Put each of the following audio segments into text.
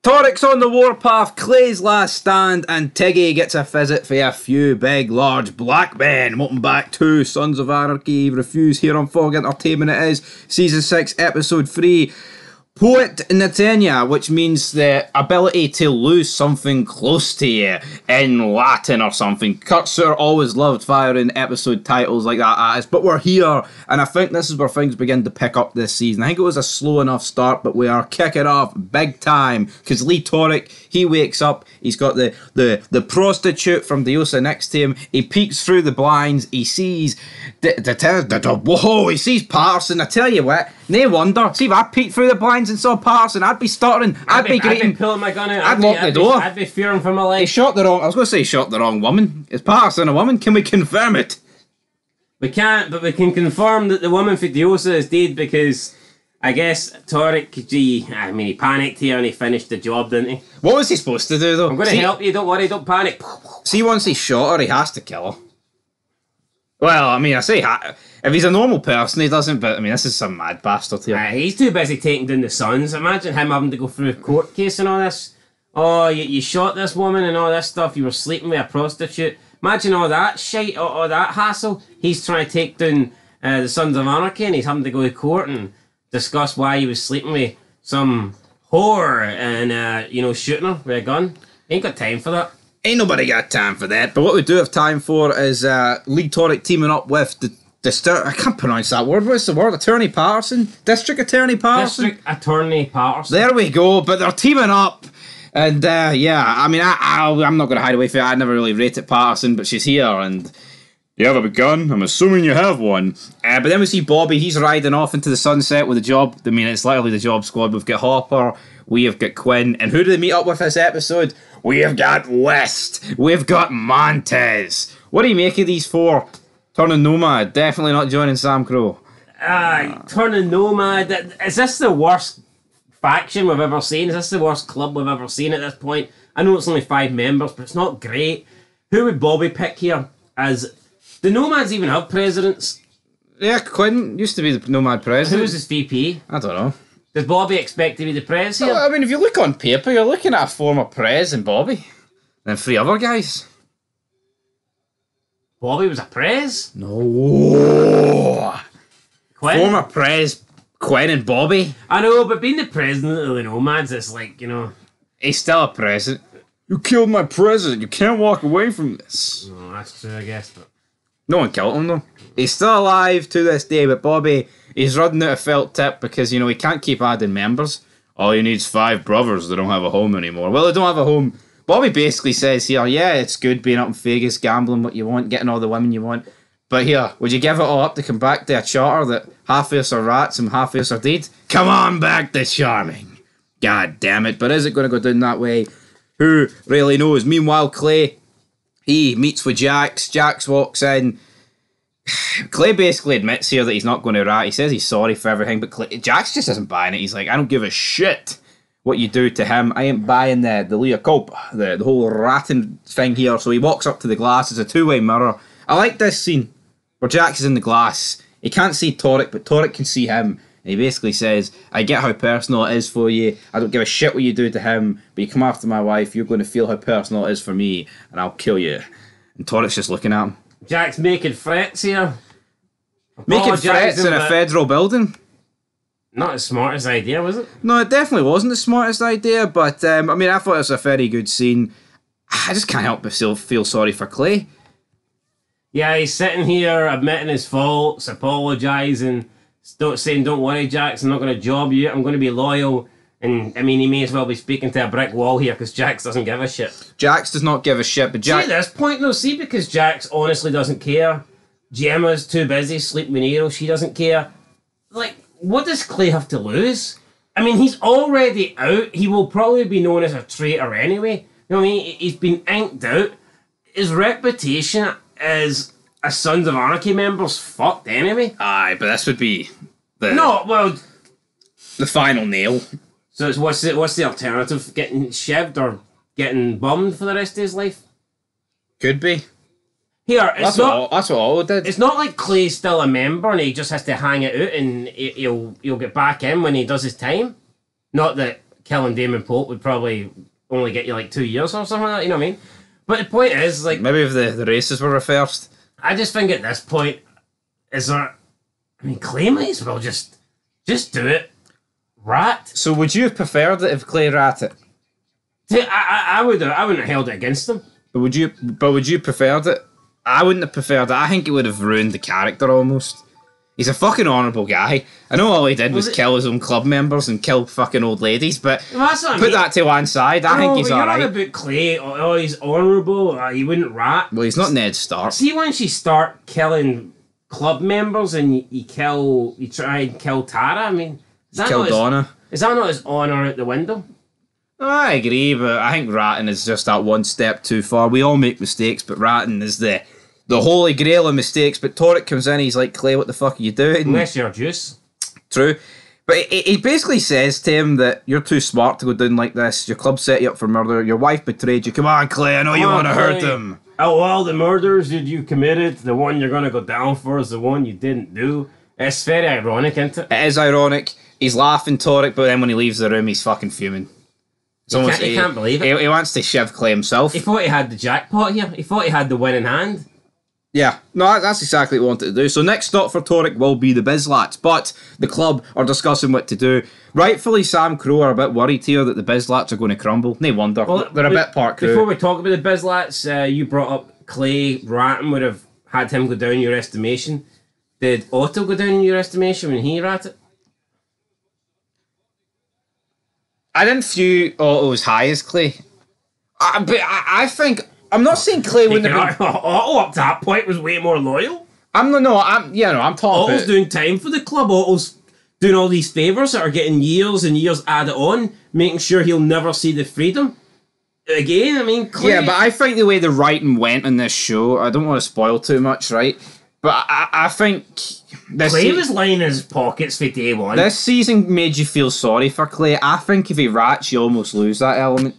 Torik's on the warpath, Clay's last stand, and Tiggy gets a visit for a few big, large black men. Welcome back to Sons of Anarchy Reviews here on Fog Entertainment. It is Season 6, Episode 3. Poenitentia, which means the ability to lose something close to you in Latin or something. Kurt Sutter always loved firing episode titles like that at us, but we're here, and I think this is where things begin to pick up this season. I think it was a slow enough start, but we are kicking off big time, because Lee Torik, he wakes up, he's got the prostitute from Diosa next to him, he peeks through the blinds, he sees he sees Patterson. I tell you what, no wonder. See, if I peeked through the blinds and saw Patterson, I'd be stuttering. I'd be pulling my gun out. I'd lock the door. I'd be fearing for my life. He shot the wrong. I was going to say he shot the wrong woman. Is Patterson a woman? Can we confirm it? We can't, but we can confirm that the woman for Diosa is dead because I guess Torik, he panicked here and he finished the job, didn't he? What was he supposed to do though? I'm going to help you. Don't worry. Don't panic. See, once he shot her, he has to kill her. Well, I mean, I say if he's a normal person, he doesn't, but I mean, this is some mad bastard here. He's too busy taking down the sons. Imagine him having to go through a court case and all this. Oh, you shot this woman and all this stuff. You were sleeping with a prostitute. Imagine all that shit, all that hassle. He's trying to take down the Sons of Anarchy and he's having to go to court and discuss why he was sleeping with some whore and, shooting her with a gun. Ain't got time for that. Ain't nobody got time for that. But what we do have time for is Lee Torik teaming up with I can't pronounce that word. What's the word? Attorney Patterson? District Attorney Patterson? District Attorney Patterson. There we go. But they're teaming up. And I'm not going to hide away from it. I never really rated Patterson, but she's here. And you have a gun? I'm assuming you have one. But then we see Bobby. He's riding off into the sunset with a job. I mean, it's literally the job squad. We've got Hopper. We have got Quinn. And who do they meet up with this episode? We have got West. We've got Montez. What do you make of these four? Turning nomad. Definitely not joining Sam Crow. Turning nomad. Is this the worst faction we've ever seen? Is this the worst club we've ever seen at this point? I know it's only 5 members, but it's not great. Who would Bobby pick here? As the nomads even have presidents? Yeah, Quinn used to be the nomad president. Who's his VP? I don't know. Does Bobby expect to be the prez here? Well, I mean, if you look on paper, you're looking at a former prez and Bobby. And 3 other guys. Bobby was a prez? No. Quinn? Former prez, Quinn and Bobby. I know, but being the president of the Nomads, it's like, He's still a president. You killed my president. You can't walk away from this. Oh, that's true, I guess. But no one killed him, though. He's still alive to this day, but Bobby, he's running out of felt tip because, he can't keep adding members. All he needs 5 brothers that don't have a home anymore. Well, they don't have a home. Bobby basically says here, yeah, it's good being up in Vegas, gambling what you want, getting all the women you want. But here, would you give it all up to come back to a charter that half of us are rats and half of us are dead? Come on back to charming. God damn it. But is it going to go down that way? Who really knows? Meanwhile, Clay, he meets with Jax. Jax walks in. Clay basically admits here that he's not going to rat. He says he's sorry for everything, but Jax just isn't buying it. He's like, I don't give a shit what you do to him. I ain't buying the Lea Culpa, the whole ratting thing here. So he walks up to the glass. It's a 2-way mirror. I like this scene where Jax is in the glass. He can't see Torik, but Torik can see him. And he basically says, I get how personal it is for you. I don't give a shit what you do to him, but you come after my wife, you're going to feel how personal it is for me, and I'll kill you. And Torik's just looking at him. Jack's making threats here. Making threats in a federal building? Not the smartest idea, was it? No, it definitely wasn't the smartest idea, but I thought it was a very good scene. I just can't help but feel sorry for Clay. Yeah, he's sitting here admitting his faults, apologising, saying, don't worry, Jax, I'm not going to job you, I'm going to be loyal. And, he may as well be speaking to a brick wall here because Jax doesn't give a shit. Jax does not give a shit, but Jax... See, at this point, though, because Jax honestly doesn't care. Gemma's too busy sleeping with Nero, she doesn't care. Like, what does Clay have to lose? He's already out. He will probably be known as a traitor anyway. You know what I mean? He's been inked out. His reputation as a Sons of Anarchy member's fucked anyway. Aye, but this would be the final nail. So what's the alternative? Getting shivved or getting bummed for the rest of his life? Could be. Here, that's what Otto did. It's not like Clay's still a member and he just has to hang it out and he'll get back in when he does his time. Not that killing Damon Pope would probably only get you like 2 years or something like that, you know what I mean? But the point is, like... Maybe if the races were reversed. I just think at this point, is there... I mean, Clay might as well just do it. Rat. So would you have preferred it if Clay rat it? I wouldn't have held it against him. But would you preferred it? I wouldn't have preferred it. I think it would have ruined the character almost. He's a fucking honourable guy. I know all he did was kill his own club members and kill fucking old ladies, but put that to one side. I think he's alright. You're on about Clay. Oh, he's honourable. He wouldn't rat. Well, he's not Ned Stark. See, once you start killing club members and you try and kill Tara, I mean... Kill Donna. Is that not his honour out the window? I agree, but I think ratting is just that one step too far. We all make mistakes, but ratting is the holy grail of mistakes. But Torek comes in, he's like, Clay, what the fuck are you doing? Unless you're Juice. True. But he basically says to him that you're too smart to go down like this. Your club set you up for murder. Your wife betrayed you. Come on, Clay, I know you want to hurt them. Oh, all the murders that you committed, the one you're going to go down for is the one you didn't do. It's very ironic, isn't it? It is ironic. He's laughing, Torek, but then when he leaves the room, he's fucking fuming. He can't believe it. He wants to shiv Clay himself. He thought he had the jackpot here. He thought he had the winning hand. Yeah, no, that's exactly what he wanted to do. So next stop for Torek will be the Bizlats, but the club are discussing what to do. Rightfully, Sam Crow are a bit worried here that the Bizlats are going to crumble. No wonder. Well, they're a bit part crew. Before we talk about the Bizlats, you brought up Clay. Ratton would have had him go down in your estimation. Did Otto go down in your estimation when he ratted? I didn't view Otto as high as Clay. But I think... I'm not saying Clay wouldn't have been... Otto up to that point was way more loyal. I'm talking Otto's doing time for the club. Otto's doing all these favours that are getting years and years added on, making sure he'll never see the freedom. Again, I mean, Clay... Yeah, but I think the way the writing went on this show, I don't want to spoil too much, right? But I think... Clay was lining his pockets for day one. This season made you feel sorry for Clay. I think if he rats, you almost lose that element.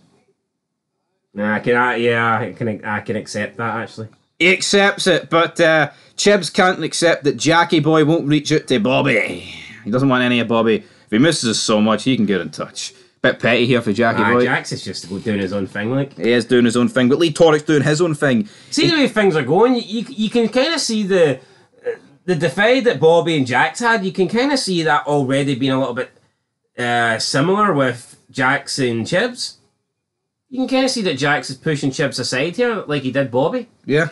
Nah, I can accept that, actually. He accepts it, but Chibs can't accept that Jackie Boy won't reach out to Bobby. He doesn't want any of Bobby. If he misses us so much, he can get in touch. Bit petty here for Jackie Boy. Jax is just doing his own thing, like. He is doing his own thing, but Lee Torek's doing his own thing. See the way things are going, you can kind of see the divide that Bobby and Jax had, you can kind of see that already being a little bit similar with Jax and Chibs. You can kind of see that Jax is pushing Chibs aside here, like he did Bobby. Yeah.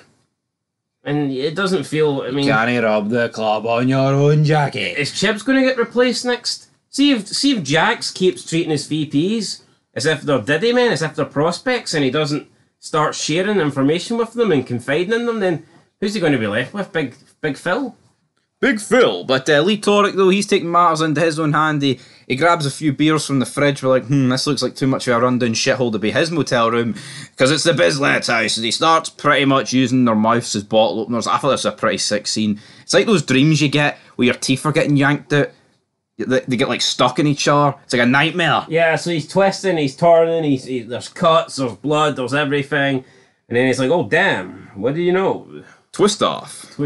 And it doesn't feel, I mean... Can he rob the club on your own, Jackie? Is Chibs going to get replaced next? See if Jax keeps treating his VPs as if they're Diddy men, as if they're prospects, and he doesn't start sharing information with them and confiding in them, then who's he going to be left with? Big Phil? Big Phil, but Lee Torek, though, he's taking matters into his own hand. He grabs a few beers from the fridge. We're like, this looks like too much of a rundown shithole to be his motel room, because it's the Bizlet's house, and he starts pretty much using their mouths as bottle openers. I thought this was a pretty sick scene. It's like those dreams you get where your teeth are getting yanked out. They get like stuck in each other. It's like a nightmare. Yeah, so he's twisting, he's turning, there's cuts, there's blood, there's everything. And then he's like, oh damn, what do you know? Twist off.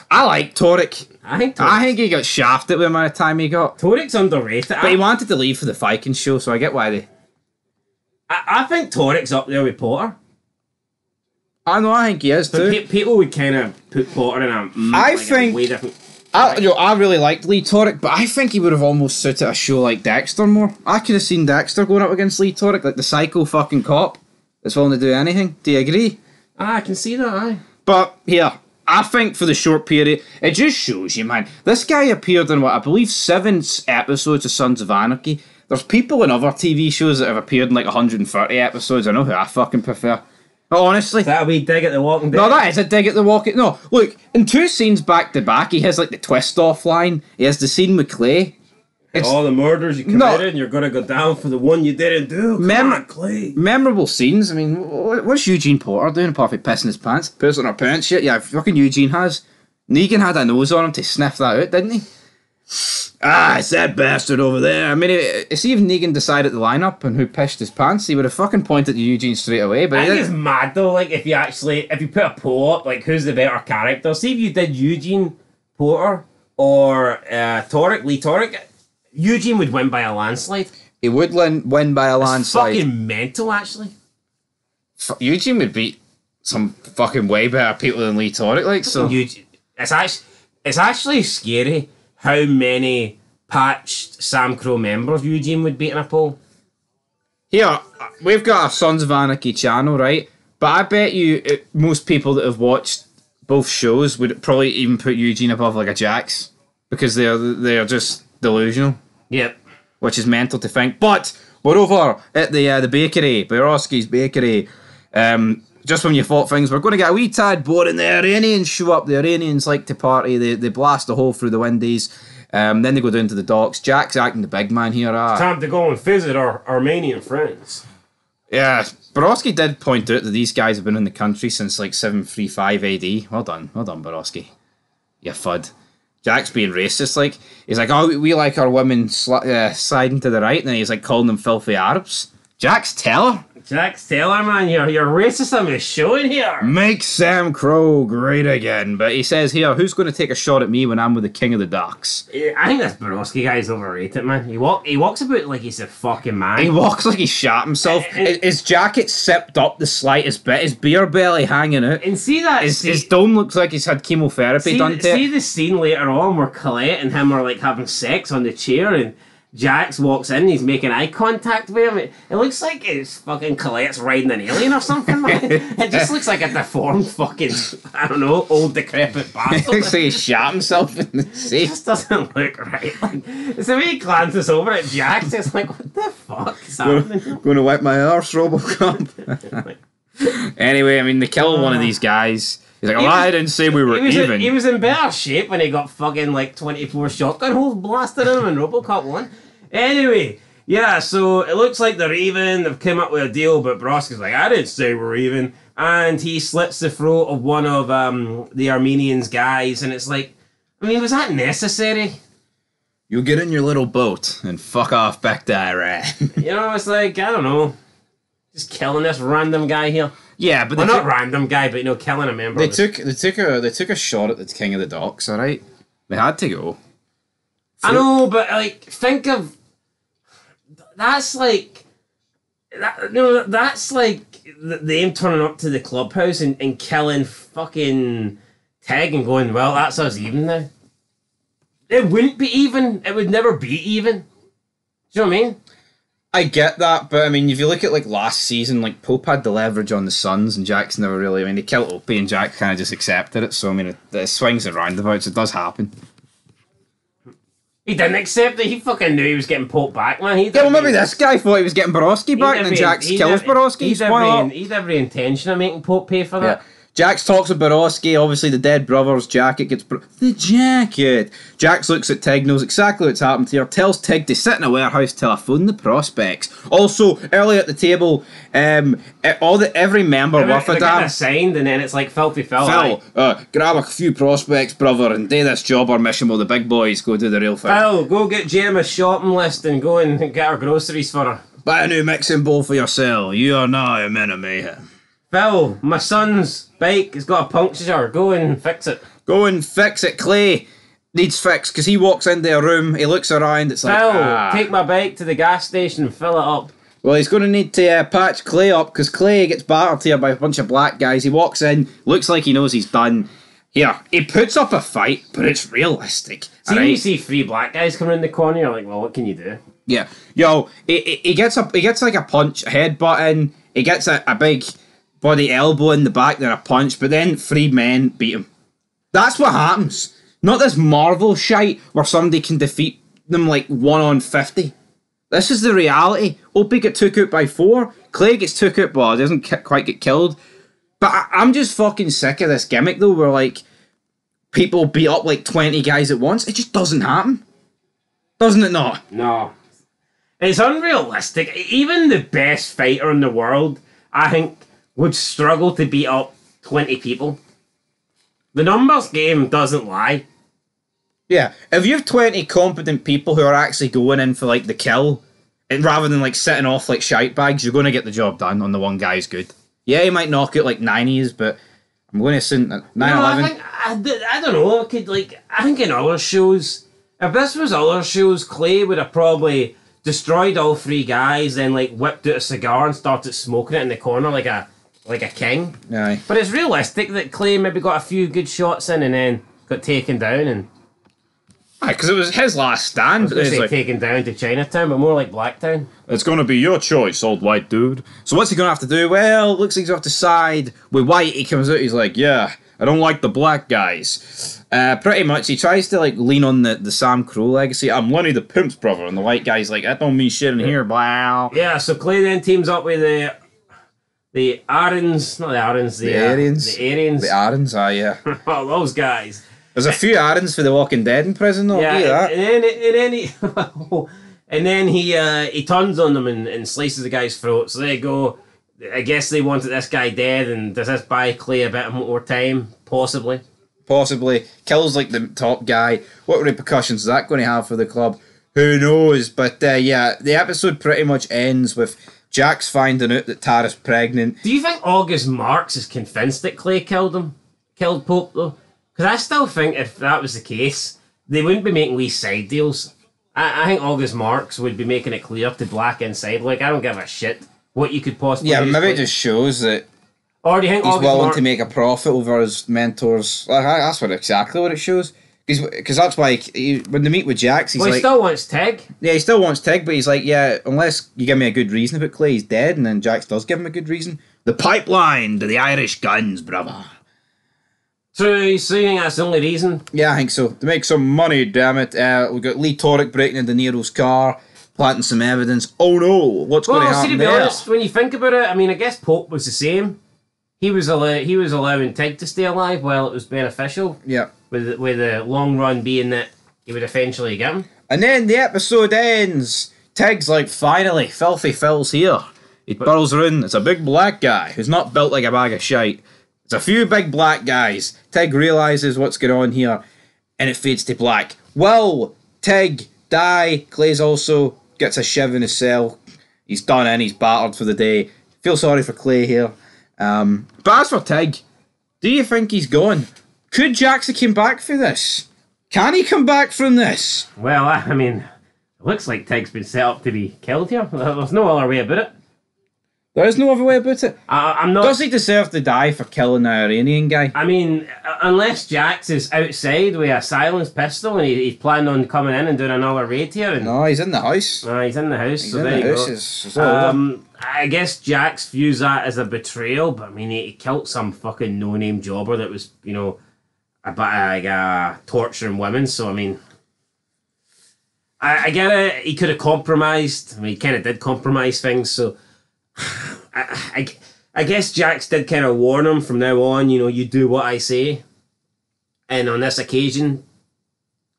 I like Torek. I think he got shafted with the amount of time he got. Torek's underrated. But he wanted to leave for the Viking show, so I get why they... I think Torek's up there with Potter. I know, I think he is too. But people would kind of put Potter in a way different... I really liked Lee Torek, but I think he would have almost suited a show like Dexter more. I could have seen Dexter going up against Lee Torek, like the psycho fucking cop that's willing to do anything. Do you agree? I can see that, aye. But, here, I think for the short period, it just shows you, man. This guy appeared in, I believe 7 episodes of Sons of Anarchy. There's people in other TV shows that have appeared in like 130 episodes. I know who I fucking prefer. But honestly... That'll be dig at the Walking Dead. No, that is a dig at the Walking... No, look, in 2 scenes back to back, he has like the twist-off line. He has the scene with Clay. All the murders you committed and you're going to go down for the one you didn't do. Come on, Clay. Memorable scenes. I mean, what's Eugene Potter doing apart from pissing his pants? Pissing her pants shit? Yeah, fucking Eugene has. Negan had a nose on him to sniff that out, didn't he? It's that bastard over there. I mean, see if Negan decided the lineup and who pissed his pants, he would have fucking pointed to Eugene straight away. But I think it's mad though, like if you put a poll up, like who's the better character? See if you did Eugene Potter or Lee Torek, Eugene would win by a landslide. He would win by a landslide. Fucking mental, actually. Eugene would beat some fucking way better people than Lee Torek, like, so. It's actually scary how many patched Sam Crow members Eugene would beat in a poll. Here, we've got our Sons of Anarchy channel, right? But I bet you most people that have watched both shows would probably even put Eugene above like a Jax because they're just delusional. Yep. Which is mental to think. But we're over at the bakery, Borowski's Bakery. Just when you thought things were going to get a wee tad boring, the Iranians show up. The Iranians like to party. They blast a hole through the windies. Then they go down to the docks. Jack's acting the big man here. Time to go and visit our Armenian friends. Yeah, Borowski did point out that these guys have been in the country since like 735 AD. Well done, Borowski. You fud. Jack's being racist, like, he's like, oh, we like our women sliding to the right, and then he's like calling them filthy Arabs. Jack's teller, man, your racism is showing here. Make Sam Crow great again. But he says here, who's going to take a shot at me when I'm with the king of the docks? I think this Borowski guy's overrated, man. He walks about like he's a fucking man. He walks like he shot himself. His jacket sipped up the slightest bit. His beer belly hanging out. And see that? His dome looks like he's had chemotherapy done to it. See the scene later on where Colette and him are like having sex on the chair, and Jax walks in, he's making eye contact with him. It looks like it's fucking Colette's riding an alien or something, man. It just looks like a deformed fucking, I don't know, old decrepit bastard. Looks like he shot himself in the sea. It just doesn't look right. Like, it's the way he glances over at Jax, it's like, what the fuck is happening? Going to wipe my arse, Robocop. Anyway, I mean, they kill one of these guys. He's like, I didn't say we were even. He was in better shape when he got fucking like 24 shotgun holes blasted in him in Robocop 1. Anyway, yeah, so it looks like they're even. They've come up with a deal, but Borowski's like, I didn't say we're even. And he slits the throat of one of the Armenians' guys, and it's like, I mean, was that necessary? You get in your little boat and fuck off back to Iran. You know, it's like, I don't know. Just killing this random guy here. Yeah, but not random guy, but you know, killing a member. They took a shot at the king of the docks. All right, they had to go. I know, but like, think of that's like that. No, that's like them turning up to the clubhouse and killing fucking Tig and going, well, that's us even now. It wouldn't be even. It would never be even. Do you know what I mean? I get that, but I mean, if you look at like last season, like Pope had the leverage on the Suns, and Jack's never really. I mean, they killed Opie, and Jack kind of just accepted it. So I mean, it swings and roundabouts. It does happen. He didn't accept it. He fucking knew he was getting Pope back, man. Yeah, well, maybe this guy thought he was getting Borowski back, and then Jax kills Borowski. He'd every intention of making Pope pay for that. Yeah. Jax talks with Borowski, obviously the dead brother's jacket gets... The jacket! Jax looks at Tig, knows exactly what's happened here, tells Tig to sit in a warehouse, telephone the prospects. Also, early at the table, every member worth a damn... signed, and then it's like filthy Phil. Grab a few prospects, brother, and do this job or mission while the big boys go do the real thing. Phil, go get Jem a shopping list and go and get her groceries for her. Buy a new mixing bowl for yourself. You are now a man of mayhem. Phil, my son's bike has got a puncture. Go and fix it. Go and fix it. Clay needs fixed because he walks into a room, he looks around, it's like, Phil, take my bike to the gas station and fill it up. Well, he's going to need to patch Clay up because Clay gets battered here by a bunch of black guys. He walks in, looks like he knows he's done. Here, he puts up a fight, but it's realistic. See, when you see three black guys coming in the corner, you're like, well, what can you do? Yeah. Yo, he gets like a punch, a headbutt in, he gets a big... body elbow in the back, then a punch, but then three men beat him. That's what happens. Not this Marvel shite where somebody can defeat them like 1-on-50. This is the reality. Opie get took out by 4. Clay gets took out, but doesn't quite get killed. But I'm just fucking sick of this gimmick though, where like people beat up like 20 guys at once. It just doesn't happen. Doesn't it not? No. It's unrealistic. Even the best fighter in the world, I think, would struggle to beat up 20 people. The numbers game doesn't lie. Yeah, if you have 20 competent people who are actually going in for like the kill, and rather than like sitting off like shite bags, you're going to get the job done on the one guy who's good. Yeah, he might knock out like 90s, but I'm going to assume that 9/11. I don't know. I think in other shows, if this was other shows, Clay would have probably destroyed all three guys, then like whipped out a cigar and started smoking it in the corner like a king. Aye. But it's realistic that Clay maybe got a few good shots in and then got taken down and. Aye, because it was his last stand. I was going to say like, taken down to Chinatown, but more like Blacktown. it's going to be your choice, old white dude. So what's he going to have to do? Well, looks like he's off to side with White. He comes out, he's like, yeah, I don't like the black guys. Pretty much, he tries to like lean on the Sam Crow legacy. I'm Lenny the Pimp's brother, and the white guy's like, that don't mean shit in here, wow. Yeah, so Clay then teams up with the Aryans, not the Aryans, the Aryans. The Aryans. The Aryans, yeah. Oh, those guys. There's a few Aryans for The Walking Dead in prison, though. Yeah, and then he turns on them and slices the guy's throat. So there you go. I guess they wanted this guy dead, and does this buy Clay a bit more time? Possibly. Kills like the top guy. What repercussions is that going to have for the club? Who knows? But yeah, the episode pretty much ends with Jax finding out that Tara's pregnant. Do you think August Marks is convinced that Clay killed Pope though? Because I still think if that was the case, they wouldn't be making these side deals. I think August Marks would be making it clear to Black inside, like, I don't give a shit what you could possibly Yeah, do. maybe it just shows that or do you think he's August willing to make a profit over his mentors. That's exactly what it shows. Because that's why when they meet with Jax, he's he like... still wants Tig. Yeah, he still wants Tig, but he's like, yeah, unless you give me a good reason about Clay, he's dead. And then Jax does give him a good reason. The pipeline to the Irish guns, brother. So you think that's the only reason? Yeah, I think so. To make some money, damn it. We've got Lee Torek breaking into Nero's car, planting some evidence. Oh no, what's going to happen to be there? honest, when you think about it, I mean, I guess Pope was the same. He was allowing Tig to stay alive while it was beneficial. Yeah. With the long run being that he would eventually get him. And then the episode ends. Tig's like, finally, Filthy Phil's here. He burrows around. It's a big black guy who's not built like a bag of shite. It's a few big black guys. Tig realises what's going on here, and it fades to black. Will Tig die? Clay's also gets a shiv in his cell. He's done in. He's battered for the day. Feel sorry for Clay here. But as for Tig, do you think he's gone? Could Jax have came back for this? Can he come back from this? Well, I mean, it looks like Tig's been set up to be killed here. There's no other way about it. There is no other way about it. I'm not. Does he deserve to die for killing the Iranian guy? I mean, unless Jax is outside with a silenced pistol and he's planning on coming in and doing another raid here. And, no, he's in the house. He's in the house. He's so in there the you house. go. I guess Jax views that as a betrayal, but I mean, he killed some fucking no-name jobber that was, torturing women. So I mean, I get it. He could have compromised. I mean, he kind of did compromise things. So I guess Jax did kind of warn him from now on. You do what I say. And on this occasion,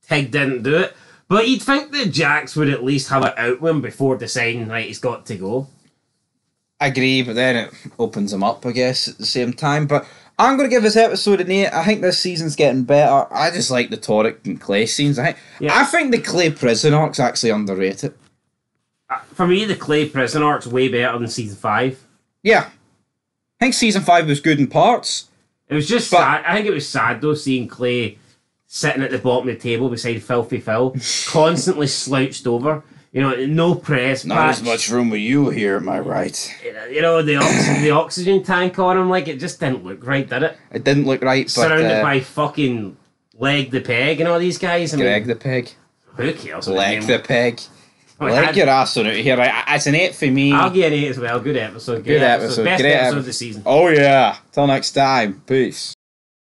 Tig didn't do it. But you'd think that Jax would at least have it out with him before deciding, right, he's got to go. I agree, but then it opens him up, I guess, at the same time. But I'm going to give this episode an 8. I think this season's getting better. I just like the Torek and Clay scenes. I think the Clay prison arc's actually underrated. For me, the Clay prison arc's way better than season 5. Yeah. I think season 5 was good in parts. It was just sad. I think it was sad, though, seeing Clay sitting at the bottom of the table beside Filthy Phil, constantly slouched over. No press Not patch. as much room with you here, am I right? The oxygen tank on him, it just didn't look right, did it? It didn't look right, but... Surrounded by fucking Leg the Peg and all these guys. Greg the Peg. Who cares? Leg the Peg. Leg your ass on out here. It's an 8 for me. I'll give an 8 as well. Good episode. Good episode. Best Great episode of the season. Oh yeah. Till next time. Peace.